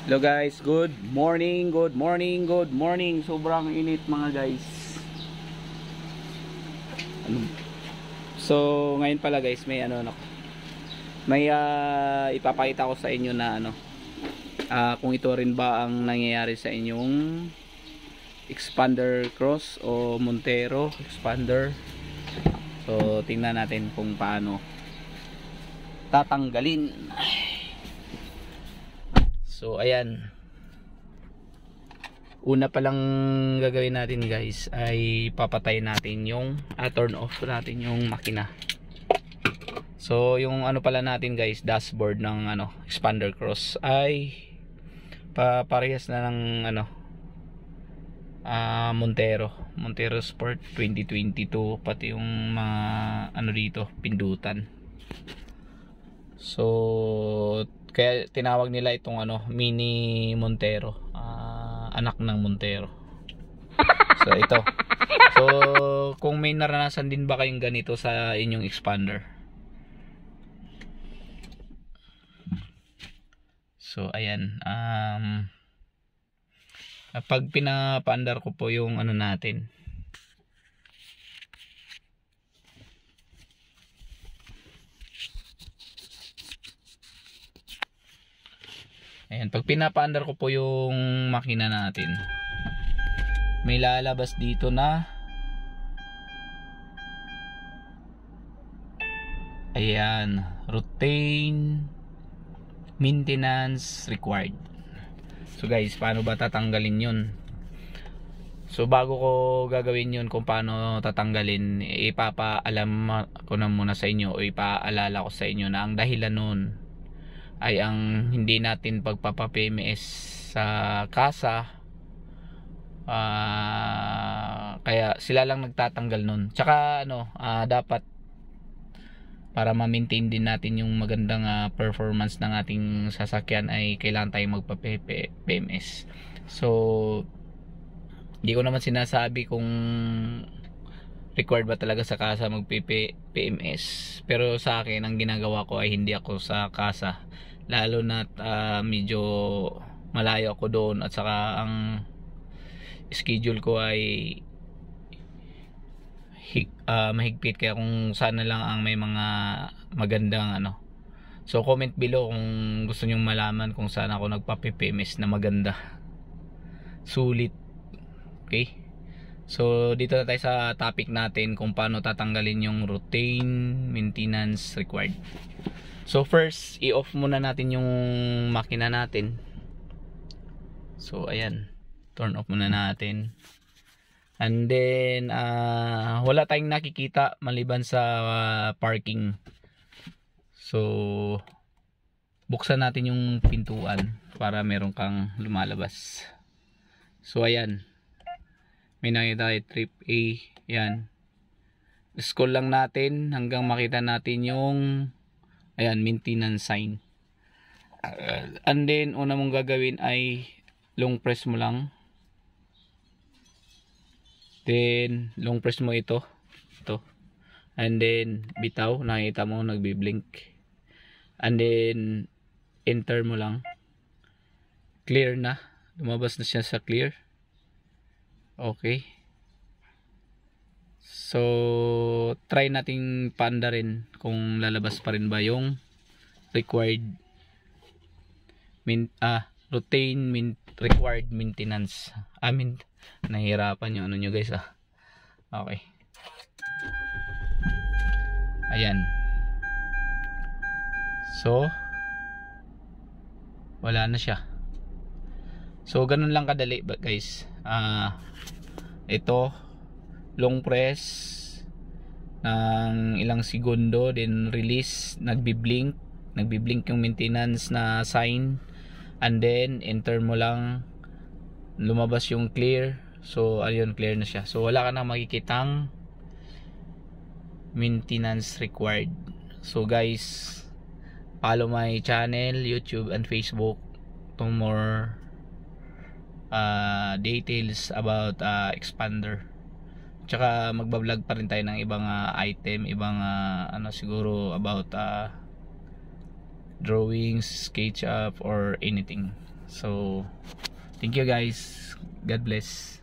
Hello guys, good morning, good morning, good morning. Sobrang init mga guys. So ngayon pala guys, may ipapakita ko sa inyo na kung ito rin ba ang nangyayari sa inyong expander cross o Montero expander. So tingnan natin kung paano tatanggalin. So ayan, una pa lang gagawin natin guys ay papatay natin yung turn off natin yung makina. So yung pala natin guys, dashboard ng expander cross ay parehas na ng Montero Sport 2022, pati yung mga dito pindutan. So kaya tinawag nila itong mini Montero, anak ng Montero. So ito, so kung may naranasan din ba kayong ganito sa inyong expander, so ayan, pag pinapaandar ko po yung natin, ayan, pag pinapaandar ko po yung makina natin, may lalabas dito na ayan, routine maintenance required. So guys, paano ba tatanggalin yun? So bago ko gagawin yun kung paano tatanggalin, ipapaalam ko na muna sa inyo o ipaalala ko sa inyo na ang dahilan nun ay ang hindi natin pagpapa-PMS sa kasa. Kaya sila lang nagtatanggal nun. Tsaka dapat para ma-maintain din natin yung magandang performance ng ating sasakyan ay kailangan tayong magpa-PMS. So hindi ko naman sinasabi kung required ba talaga sa kasa mag-PMS, pero sa akin ang ginagawa ko ay hindi ako sa kasa, lalo na medyo malayo ako doon, at saka ang schedule ko ay mahigpit, kaya kung sana lang ang may mga magandang so comment below kung gusto nyong malaman kung saan ako nagpa-PMS na maganda, sulit. Okay, so dito na tayo sa topic natin kung paano tatanggalin yung routine maintenance required. So first, i-off muna natin yung makina natin. So ayan, turn off muna natin. And then wala tayong nakikita maliban sa parking. So buksan natin yung pintuan para meron kang lumalabas. So ayan, may nakita tayo, trip A. Yan, scroll lang natin hanggang makita natin yung ayan, maintenance sign. And then una mong gagawin ay long press mo lang, then long press mo ito, and then bitaw, nakita mo nagbi-blink, and then enter mo lang, clear na, lumabas na siya sa clear. Okay, so try nating paandarin kung lalabas pa rin ba yung required required maintenance. Nahihirapan yung nyo guys Okay, ayan, so wala na siya. So ganun lang kadali guys. Ito, long press ng ilang segundo, then release, nagbi-blink yung maintenance na sign, and then enter mo lang, lumabas yung clear. So ayun, clear na siya. So wala ka na makikitang maintenance required. So guys, follow my channel, YouTube and Facebook to more details about expander. Tsaka magbablog pa rin tayo ng ibang item, ibang siguro about drawings, SketchUp or anything. So thank you guys, God bless.